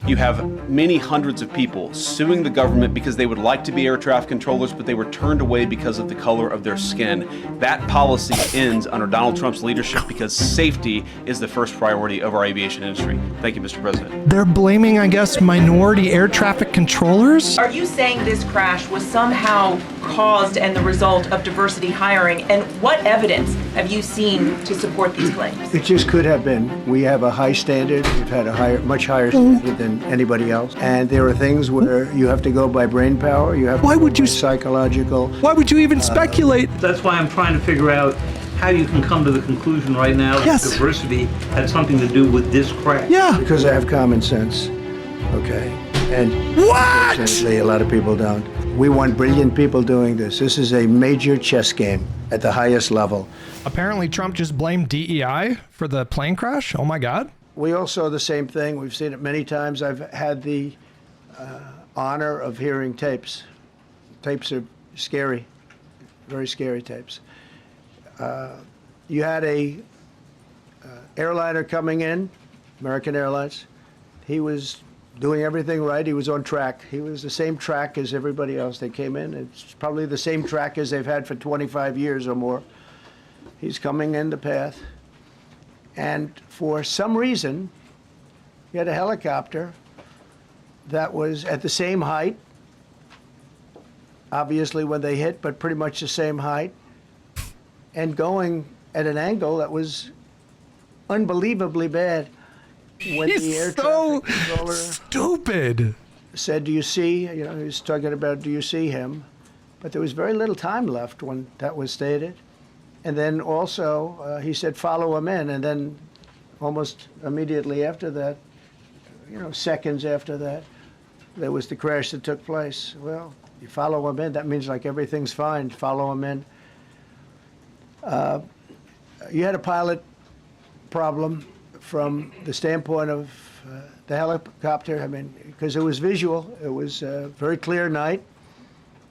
You have many hundreds of people suing the government because they would like to be air traffic controllers, but they were turned away because of the color of their skin. That policy ends under Donald Trump's leadership because safety is the first priority of our aviation industry. Thank you, Mr. President. They're blaming, I guess, minority air traffic controllers? Are you saying this crash was somehow caused and the result of diversity hiring? And what evidence have you seen to support these claims? It just could have been. We have a high standard. We've had a much higher standard than anybody else. And there are things where you have to go by brain power. You have Why would you psychological. Why would you even speculate? That's why I'm trying to figure out how you can come to the conclusion right now that diversity had something to do with this crash. Yeah. Because I have common sense. Okay. And What? unfortunately, a lot of people don't. We want brilliant people doing this. This is a major chess game at the highest level. Apparently Trump just blamed DEI for the plane crash. Oh my God. We all saw the same thing. We've seen it many times. I've had the honor of hearing tapes. Tapes are scary, very scary tapes. You had a airliner coming in, American Airlines. He was doing everything right. He was on track. He was the same track as everybody else. They came in. It's probably the same track as they've had for 25 years or more. He's coming in the path. And for some reason, he had a helicopter that was at the same height, obviously when they hit, but pretty much the same height, and going at an angle that was unbelievably bad. When He's the air so traffic controller stupid. said, "Do you see?" You know, he was talking about, "Do you see him?" But there was very little time left when that was stated. And then also he said, "Follow him in," and then almost immediately after that, seconds after that, there was the crash that took place. Well, you follow him in, that means like everything's fine. Follow him in. You had a pilot problem from the standpoint of the helicopter. I mean, because it was visual. It was a very clear night.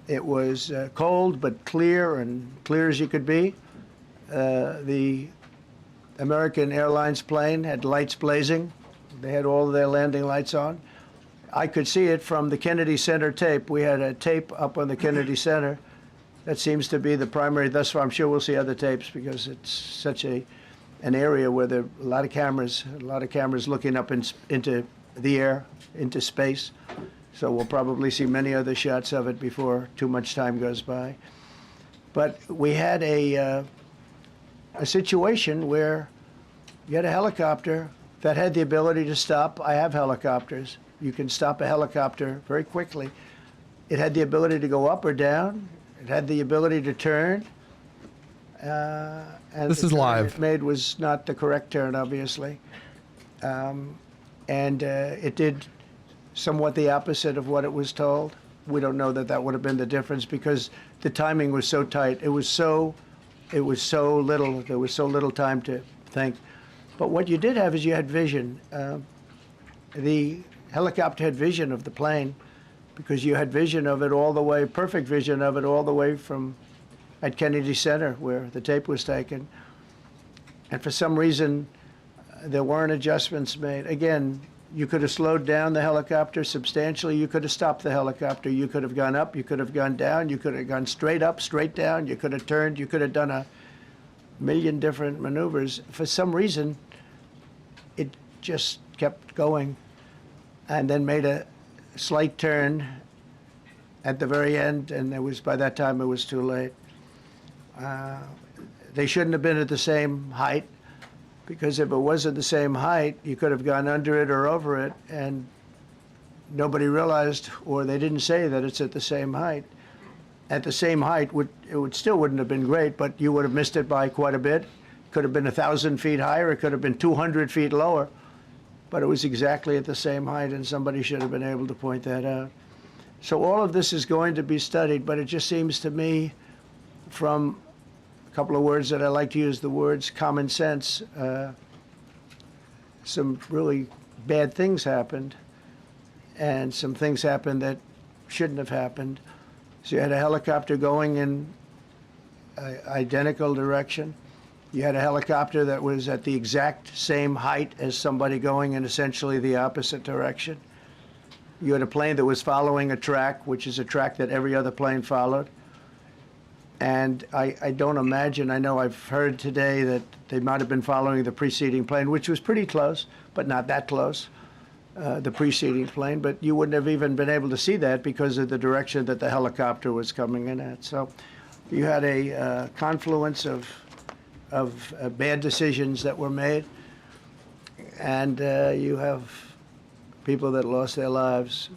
It was cold but clear, and clear as you could be. The American Airlines plane had lights blazing. They had all of their landing lights on. I could see it from the Kennedy Center tape. We had a tape up on the Kennedy Center. That seems to be the primary thus far. I'm sure we'll see other tapes because it's such an area where there are a lot of cameras looking up into the air, into space. So we'll probably see many other shots of it before too much time goes by. But we had a situation where you had a helicopter that had the ability to stop. I have helicopters. You can stop a helicopter very quickly. It had the ability to go up or down. It had the ability to turn. And This the is turn live. it made was not the correct turn, obviously. It did somewhat the opposite of what it was told. We don't know that would have been the difference because the timing was so tight. It was so little. There was so little time to think. But what you did have is you had vision. The helicopter had vision of the plane because you had vision of it all the way, perfect vision of it all the way from at Kennedy Center where the tape was taken. And for some reason, there weren't adjustments made. Again, you could have slowed down the helicopter substantially. You could have stopped the helicopter. You could have gone up. You could have gone down. You could have gone straight up, straight down. You could have turned. You could have done a million different maneuvers. For some reason, it just kept going and then made a slight turn at the very end, and by that time it was too late. They shouldn't have been at the same height, because if it was at the same height, you could have gone under it or over it, and nobody realized, or they didn't say that it's at the same height. At the same height, it still wouldn't have been great, but you would have missed it by quite a bit. Could have been 1,000 feet higher. It could have been 200 feet lower. But it was exactly at the same height, and somebody should have been able to point that out. So all of this is going to be studied, but it just seems to me, from a couple of words that I like to use, the words common sense, some really bad things happened, and some things happened that shouldn't have happened. So you had a helicopter going in an identical direction. You had a helicopter that was at the exact same height as somebody going in essentially the opposite direction. You had a plane that was following a track, which is a track that every other plane followed. And I don't imagine, I know I've heard today that they might have been following the preceding plane, which was pretty close, but not that close, the preceding plane. But you wouldn't have even been able to see that because of the direction that the helicopter was coming in at. So you had a confluence of bad decisions that were made. And you have people that lost their lives,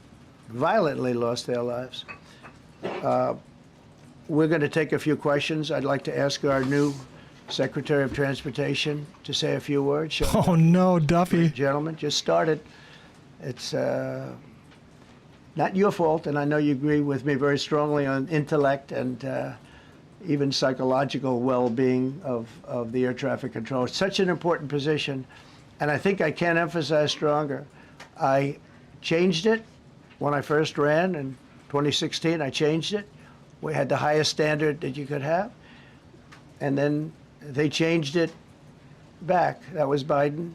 violently lost their lives. We're going to take a few questions. I'd like to ask our new Secretary of Transportation to say a few words. Oh no, Duffy. Gentlemen, just started. It's not your fault, and I know you agree with me very strongly on intellect and even psychological well-being of the air traffic control. It's such an important position, and I think I can't emphasize stronger. I changed it when I first ran in 2016. I changed it. We had the highest standard that you could have, and then they changed it back. That was Biden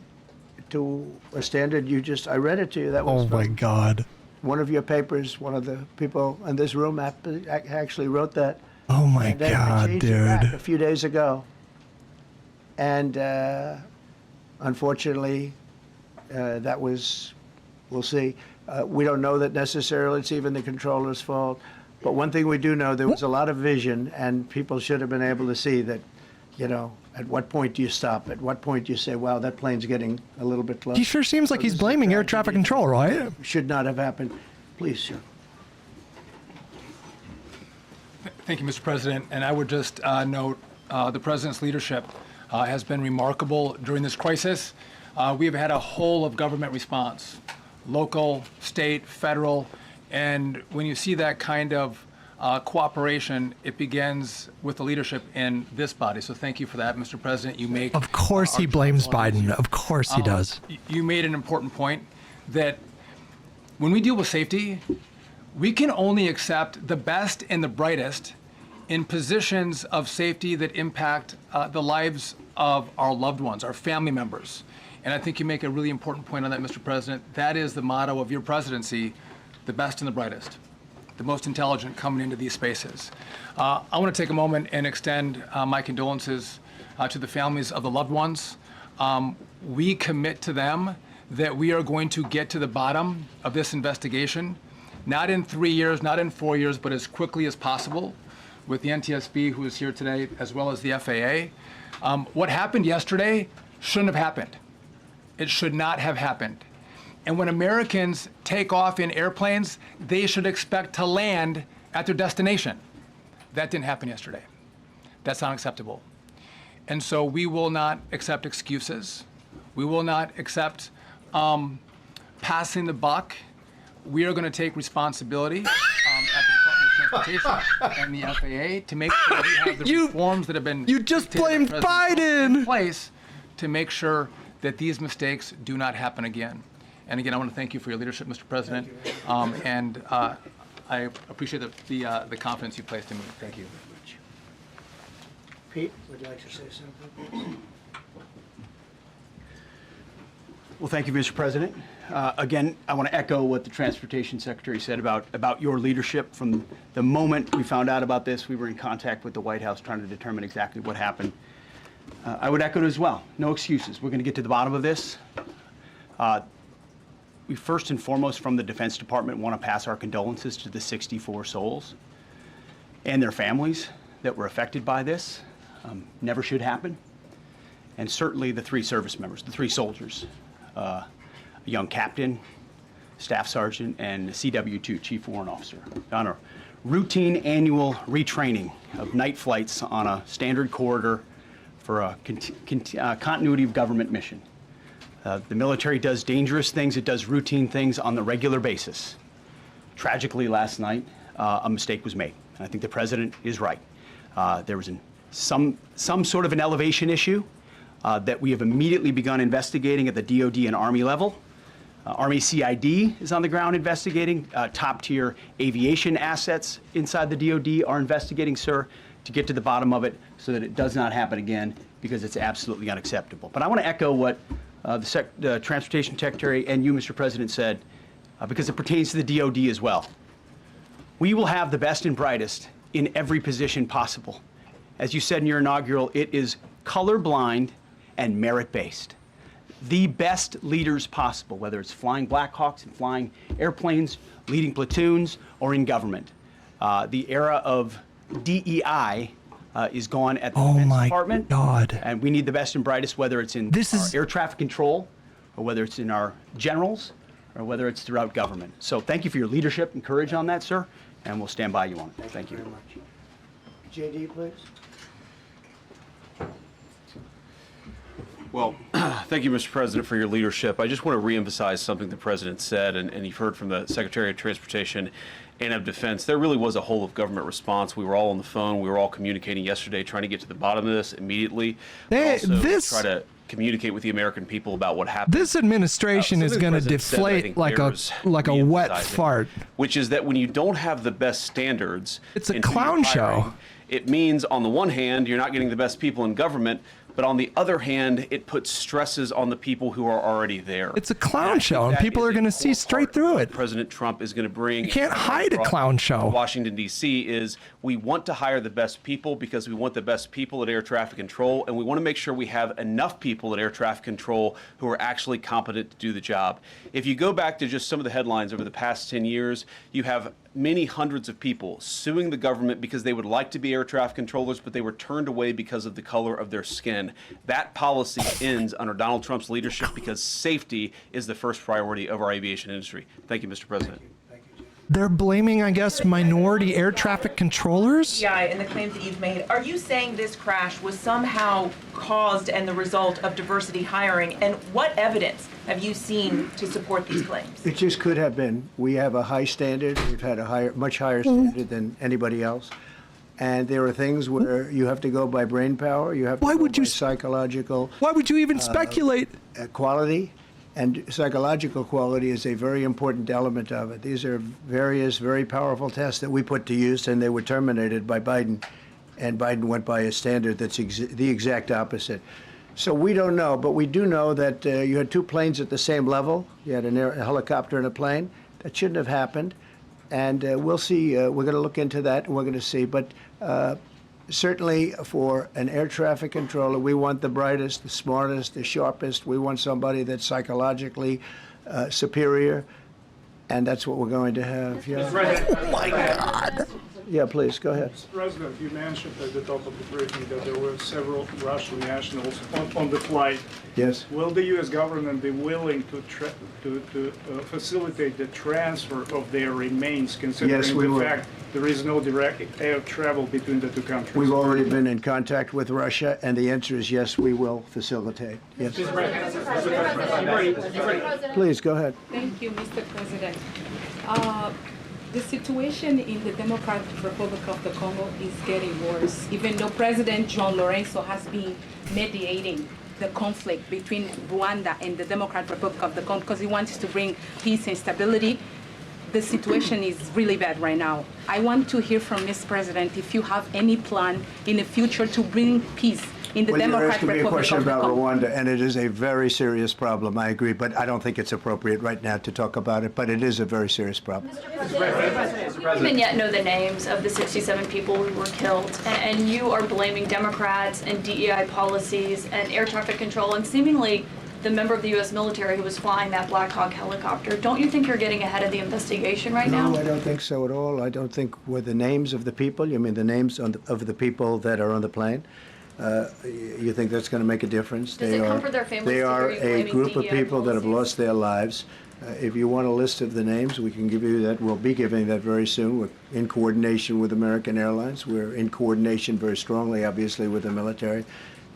to a standard I read it to you. That was Oh my God. one of your papers. One of the people in this room actually wrote that. Oh my And they God, changed it back a dude. few days ago, and unfortunately, that was. We'll see. We don't know that necessarily it's even the controller's fault. But one thing we do know, there was a lot of vision, and people should have been able to see that, at what point do you stop? At what point do you say, wow, that plane's getting a little bit close? He sure seems like So he's this is a blaming air tragedy. traffic control, right? Should not have happened. Please, sir. Thank you, Mr. President. And I would just note the President's leadership has been remarkable during this crisis. We have had a whole of government response, local, state, federal, and when you see that kind of cooperation, it begins with the leadership in this body. So thank you for that, Mr. President. You make Of course our he blames job a lot Biden. easier. Of course he does. You made an important point that when we deal with safety, we can only accept the best and the brightest in positions of safety that impact the lives of our loved ones, our family members. And I think you make a really important point on that, Mr. President. That is the motto of your presidency, the best and the brightest, the most intelligent coming into these spaces. I want to take a moment and extend my condolences to the families of the loved ones. We commit to them that we are going to get to the bottom of this investigation, not in 3 years, not in 4 years, but as quickly as possible with the NTSB, who is here today, as well as the FAA. What happened yesterday shouldn't have happened. It should not have happened. And when Americans take off in airplanes, they should expect to land at their destination. That didn't happen yesterday. That's not acceptable. And so we will not accept excuses. We will not accept passing the buck. We are going to take responsibility at the Department of Transportation and the FAA to make sure we have the reforms that have been You just dictated blamed by President Trump in Biden. place to make sure that these mistakes do not happen again. And again, I want to thank you for your leadership, Mr. President, and I appreciate the confidence you placed in me. Thank you. Pete, would you like to say something, please? Well, thank you, Mr. President. Again, I want to echo what the Transportation Secretary said about your leadership. From the moment we found out about this, we were in contact with the White House trying to determine exactly what happened. I would echo it as well. No excuses. We're going to get to the bottom of this. We first and foremost, from the Defense Department, want to pass our condolences to the 64 souls and their families that were affected by this. Never should happen. And certainly the 3 service members, the 3 soldiers, a young captain, staff sergeant, and a CW2, chief warrant officer, on a routine annual retraining of night flights on a standard corridor for a continuity of government mission. The military does dangerous things. It does routine things on the regular basis. Tragically, last night, a mistake was made. And I think the president is right. There was some sort of an elevation issue that we have immediately begun investigating at the DOD and Army level. Army CID is on the ground investigating. Top-tier aviation assets inside the DOD are investigating, sir, to get to the bottom of it so that it does not happen again, because it's absolutely unacceptable. But I want to echo what the Transportation Secretary and you, Mr. President, said. because it pertains to the DoD as well. We will have the best and brightest in every position possible. As you said in your inaugural, it is colorblind and merit-based. The best leaders possible, whether it's flying Black Hawks and flying airplanes, leading platoons, or in government. The era of DEI is gone at the Defense Department. God. And we need the best and brightest, whether it's in our air traffic control, or whether it's in our generals, or whether it's throughout government. So thank you for your leadership and courage on that, sir, and we'll stand by you on it. Thank you. Very much. JD, please. Well, thank you, Mr. President, for your leadership. I just want to reemphasize something the President said, and you've heard from the Secretary of Transportation and of Defense. There really was a whole of government response. We were all on the phone. We were all communicating yesterday, trying to get to the bottom of this immediately. Try to communicate with the American people about what happened. This administration is going to deflate like a wet fart. Which is that when you don't have the best standards, it's a in who clown you're show. hiring, it means on the one hand you're not getting the best people in government, but on the other hand, it puts stresses on the people who are already there. It's a clown show, and people are going to see straight through it. President Trump is going to bring. You can't hide a clown show. Washington, D.C. is we want to hire the best people because we want the best people at air traffic control, and we want to make sure we have enough people at air traffic control who are actually competent to do the job. If you go back to just some of the headlines over the past 10 years, you have many hundreds of people suing the government because they would like to be air traffic controllers, but they were turned away because of the color of their skin. That policy ends under Donald Trump's leadership because safety is the first priority of our aviation industry. Thank you, Mr. President. They're blaming, I guess, minority air traffic controllers? Yeah, and the claims that you've made. Are you saying this crash was somehow caused and the result of diversity hiring? And what evidence have you seen to support these claims? It just could have been. We have a high standard. We've had a much higher standard than anybody else. And there are things where you have to go by brain power. You have to go by psychological. Why would you even speculate? Quality. And psychological quality is a very important element of it. These are various very powerful tests that we put to use, and they were terminated by Biden. And Biden went by a standard that's the exact opposite. So we don't know, but we do know that you had two planes at the same level. You had a helicopter and a plane. That shouldn't have happened. And we'll see. We're going to look into that, and we're going to see. But certainly for an air traffic controller, we want the brightest, the smartest, the sharpest. We want somebody that's psychologically superior, and that's what we're going to have. Yeah. Oh, my God. Yeah, please, go ahead. Mr. President, you mentioned at the top of the briefing that there were several Russian nationals on the flight. Yes. Will the U.S. government be willing to facilitate the transfer of their remains, considering the fact there is no direct air travel between the two countries? We've already been in contact with Russia, and the answer is yes, we will facilitate. Yes. Please, go ahead. Thank you, Mr. President. The situation in the Democratic Republic of the Congo is getting worse, even though President John Lorenzo has been mediating the conflict between Rwanda and the Democratic Republic of the Congo because he wants to bring peace and stability. The situation is really bad right now. I want to hear from Ms. President if you have any plan in the future to bring peace in the Democratic Republic of the Congo. You're asking me a question about Rwanda, and it is a very serious problem. I agree, but I don't think it's appropriate right now to talk about it, but it is a very serious problem. Mr. President, we don't even yet know the names of the 67 people who were killed, and you are blaming Democrats and DEI policies and air traffic control and seemingly the member of the U.S. military who was flying that Black Hawk helicopter. Don't you think you're getting ahead of the investigation right now? No, I don't think so at all. I don't think with the names of the people, you mean the names of the people that are on the plane? You think that's going to make a difference? Does it comfort their families They to are hear you a group of blaming people that have DEI lost their lives. If you want a list of the names, we can give you that. We'll be giving that very soon. We're in coordination with American Airlines. We're in coordination very strongly, obviously, with the military.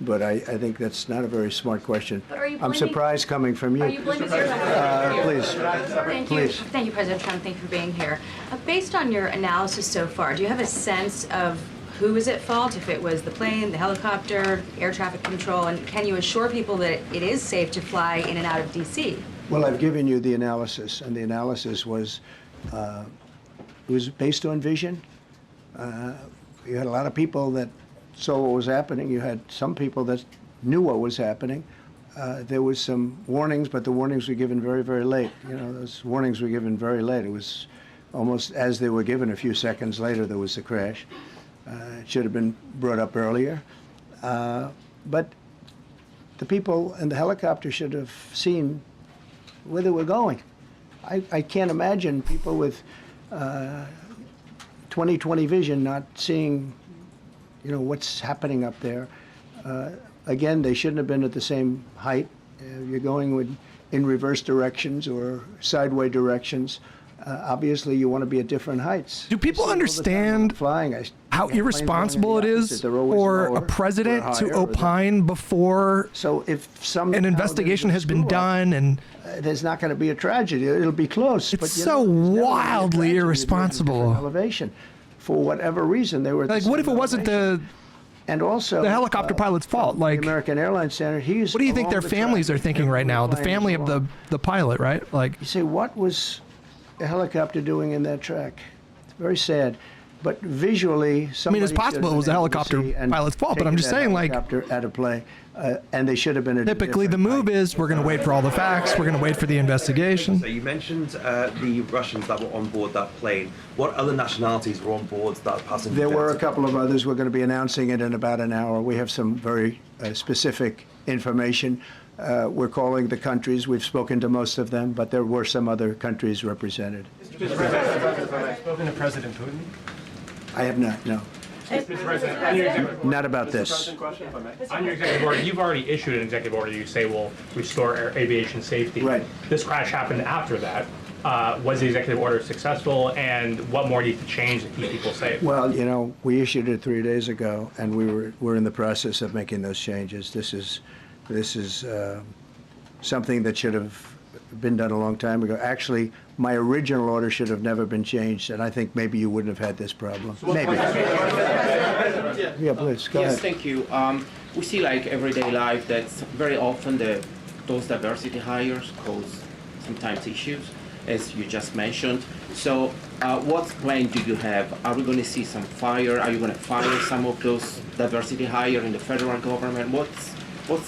But I think that's not a very smart question. But are you I'm blaming- surprised coming from you. Are you blaming air Please. Thank you. Please. Thank you, President Trump. Thank you for being here. Based on your analysis so far, do you have a sense of who is at fault, if it was the plane, the helicopter, air traffic control, and can you assure people that it is safe to fly in and out of D.C.? Well, I've given you the analysis, and the analysis was it was based on vision. You had a lot of people that saw what was happening. You had some people that knew what was happening. there was some warnings, but the warnings were given very, very late. You know, those warnings were given very late. It was almost as they were given. A few seconds later, there was the crash. It should have been brought up earlier. But the people in the helicopter should have seen where they were going. I can't imagine people with 20/20 vision not seeing, you know, what's happening up there. Again, they shouldn't have been at the same height. You're going in reverse directions or sideway directions. Obviously, you want to be at different heights. Do people understand how irresponsible it is for a president to opine before an investigation has been done? And there's not going to be a tragedy. It'll be close. It's so wildly irresponsible. Elevation, for whatever reason, they were. Like, what if it wasn't the helicopter pilot's fault? Like, the American Airlines Center, what do you think their families are thinking right now? The family of the pilot, right? Like, you say, what was a helicopter doing in that track? It's very sad. But visually, I mean, it's possible it was the helicopter pilot's fault, but I'm just saying, like, out of play, and they should have been. Typically, the move is we're going to wait for all the facts. We're going to wait for the investigation. So you mentioned the Russians that were on board that plane. What other nationalities were on board that passenger? There were a couple of others. We're going to be announcing it in about an hour. We have some very specific information. We're calling the countries. We've spoken to most of them, but there were some other countries represented. Mr. President, spoken to President Putin? I have not, no. Mr. President, not about this. On your executive order, you've already issued an executive order you say will restore aviation safety. Right. This crash happened after that. Was the executive order successful, and what more needs to change to keep people safe? Well, you know, we issued it 3 days ago, and we're in the process of making those changes. This is something that should have been done a long time ago. Actually, my original order should have never been changed, and I think maybe you wouldn't have had this problem. Maybe. Yeah, please, go ahead. Yes, thank you. We see, like, everyday life that very often those diversity hires cause sometimes issues, as you just mentioned. So what plan do you have? Are we going to see some fire? Are you going to fire some of those diversity hire in the federal government? What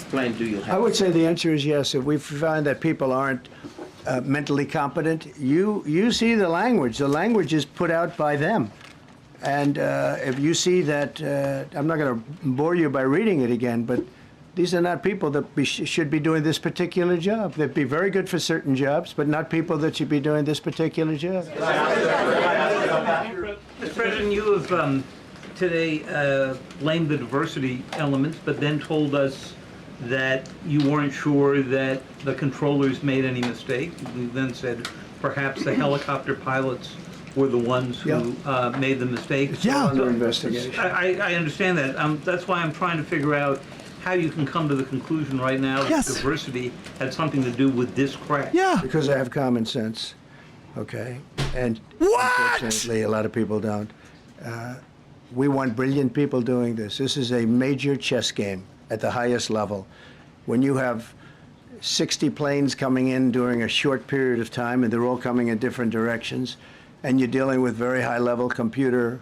plan do you have? I would say the answer is yes. If we find that people aren't mentally competent, you see the language. The language is put out by them. And if you see that, I'm not going to bore you by reading it again, but these are not people that should be doing this particular job. They'd be very good for certain jobs, but not people that should be doing this particular job. Mr. President, you have today blamed the diversity elements, but then told us that you weren't sure that the controllers made any mistake. You then said perhaps the helicopter pilots were the ones who made the mistake. Yeah. Under investigation. I understand that. That's why I'm trying to figure out how you can come to the conclusion right now that diversity had something to do with this crash. Yeah. Because I have common sense, okay? And unfortunately, a lot of people don't. We want brilliant people doing this. This is a major chess game at the highest level. When you have 60 planes coming in during a short period of time, and they're all coming in different directions, and you're dealing with very high-level computer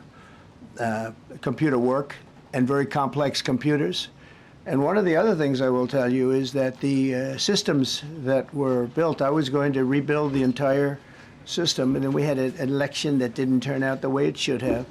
work and very complex computers. And one of the other things I will tell you is that the systems that were built, I was going to rebuild the entire system, and then we had an election that didn't turn out the way it should have.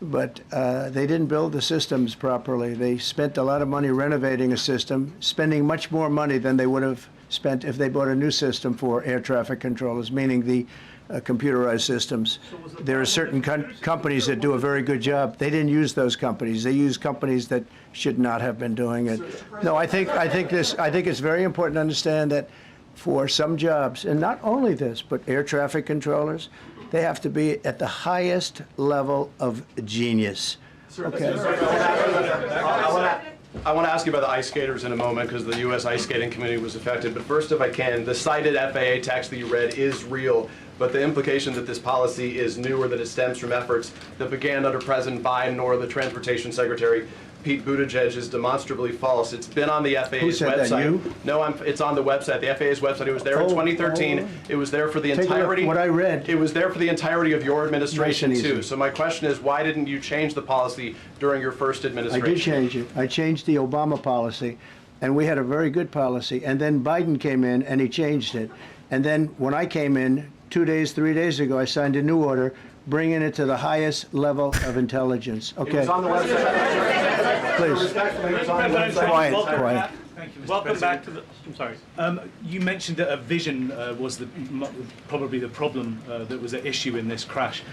But they didn't build the systems properly. They spent a lot of money renovating a system, spending much more money than they would have spent if they bought a new system for air traffic controllers, meaning the computerized systems. There are certain companies that do a very good job. They didn't use those companies. They used companies that should not have been doing it. No, I think it's very important to understand that for some jobs, and not only this, but air traffic controllers, they have to be at the highest level of genius. Okay. I want to ask you about the ice skaters in a moment because the U.S. Ice Skating Committee was affected. But first, if I can, the cited FAA text that you read is real. But the implication that this policy is new or that it stems from efforts that began under President Biden or the Transportation Secretary Pete Buttigieg is demonstrably false. It's been on the FAA's Who said website. That, you? No, it's on the website, the FAA's website. It was there in 2013. It was there for the entirety. What I read. It was there for the entirety of your administration too. So my question is, why didn't you change the policy during your first administration? I did change it. I changed the Obama policy. and we had a very good policy. And then Biden came in and he changed it. And then when I came in 2 days, 3 days ago, I signed a new order bringing it to the highest level of intelligence. Okay. It was on the website. Please. Respectfully, it was on the website. Quiet. Thank you, Mr. Welcome back to the. I'm sorry. You mentioned that a vision was probably the problem that was at issue in this crash.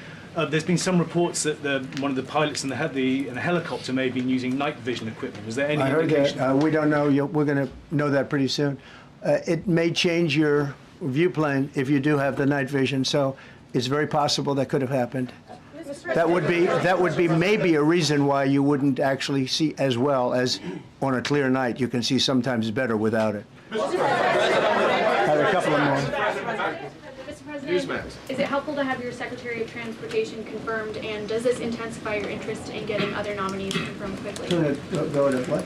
There's been some reports that one of the pilots in the helicopter may have been using night vision equipment. Was there any indication? I heard that. We don't know. We're going to know that pretty soon. It may change your view plane if you do have the night vision. So it's very possible that could have happened. That would be maybe a reason why you wouldn't actually see as well as on a clear night. You can see sometimes better without it. Had a couple of more. Mr. President, is it helpful to have your Secretary of Transportation confirmed, and does this intensify your interest in getting other nominees confirmed quickly? Go to what?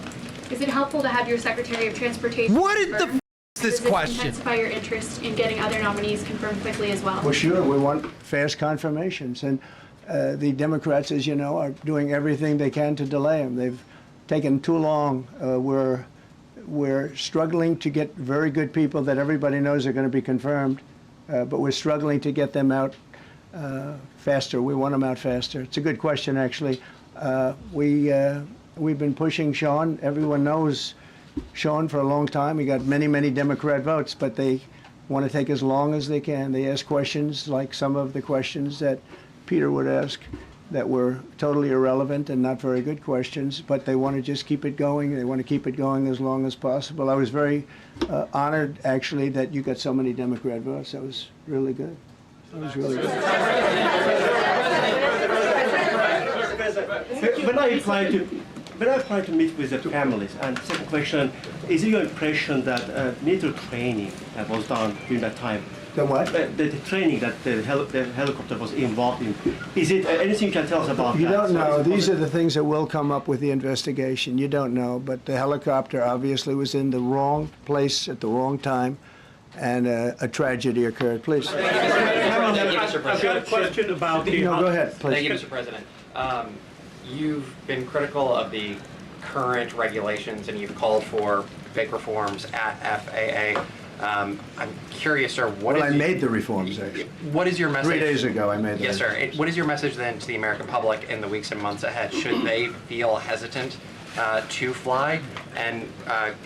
Is it helpful to have your Secretary of Transportation What did the this does this question? intensify your interest in getting other nominees confirmed quickly as well? Well, sure. We want fast confirmations. And the Democrats, as you know, are doing everything they can to delay them. They've taken too long. We're struggling to get very good people that everybody knows are going to be confirmed, but we're struggling to get them out faster. We want them out faster. It's a good question, actually. We've been pushing Sean. Everyone knows Sean for a long time. He got many, many Democrat votes, but they want to take as long as they can. They ask questions like some of the questions that Peter would ask that were totally irrelevant and not very good questions, but they want to just keep it going. They want to keep it going as long as possible. I was very honored, actually, that you got so many Democrat votes. That was really good. That was really good. When I apply to meet with the families, and second question, is it your impression that military training that was done during that time? The what? The training that the helicopter was involved in. Is it anything you can tell us about You that? don't know. These are the things that will come up with the investigation. You don't know. But the helicopter obviously was in the wrong place at the wrong time, and a tragedy occurred. Please. I've got a question about the. No, go ahead, please. Thank you, Mr. President. You've been critical of the current regulations, and you've called for big reforms at FAA. I'm curious, sir, I made the reforms, actually. What is your message? 3 days ago, I made that. Yes, sir. What is your message then to the American public in the weeks and months ahead? Should they feel hesitant to fly? And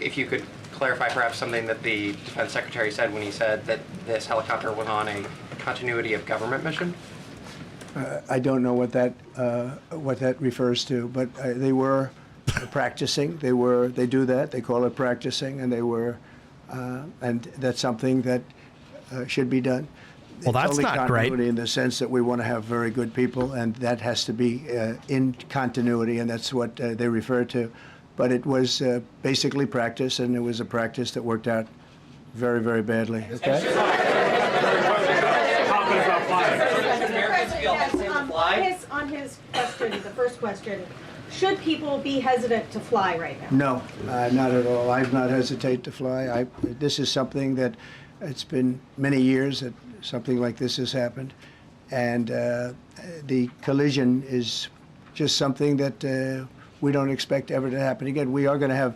if you could clarify perhaps something that the Defense Secretary said when he said that this helicopter was on a continuity of government mission? I don't know what that refers to, but they were practicing. They do that. They call it practicing, and they were. And that's something that should be done. Well, that's not great. In the sense that we want to have very good people, and that has to be in continuity, and that's what they refer to. But it was basically practice, and it was a practice that worked out very, very badly. Okay? On his question, the first question, should people be hesitant to fly right now? No, not at all. I've not hesitated to fly. This is something that it's been many years that something like this has happened, and the collision is just something that we don't expect ever to happen again. We are going to have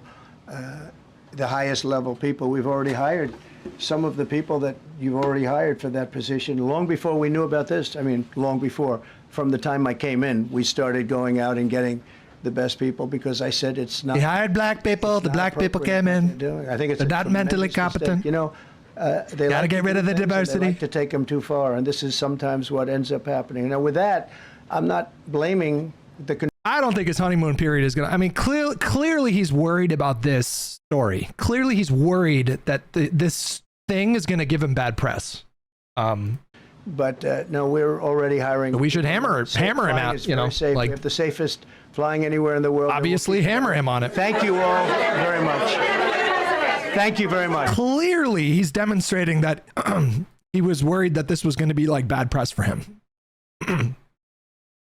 the highest level people. We've already hired some of the people that you've already hired for that position long before we knew about this. I mean, long before. From the time I came in, we started going out and getting the best people because I said it's not. He hired black people. The black people came in. I think it's they're not mentally competent. You know, they got to get rid of the diversity. They like to take them too far, and this is sometimes what ends up happening. Now, with that, I'm not blaming the. I don't think his honeymoon period is going to. I mean, clearly he's worried about this story. Clearly he's worried that this thing is going to give him bad press. But no, we're already hiring. We should hammer him out. You know, safe. We have the safest flying anywhere in the world. Obviously, hammer him on it. Thank you all very much. Thank you very much. Clearly, he's demonstrating that he was worried that this was going to be like bad press for him.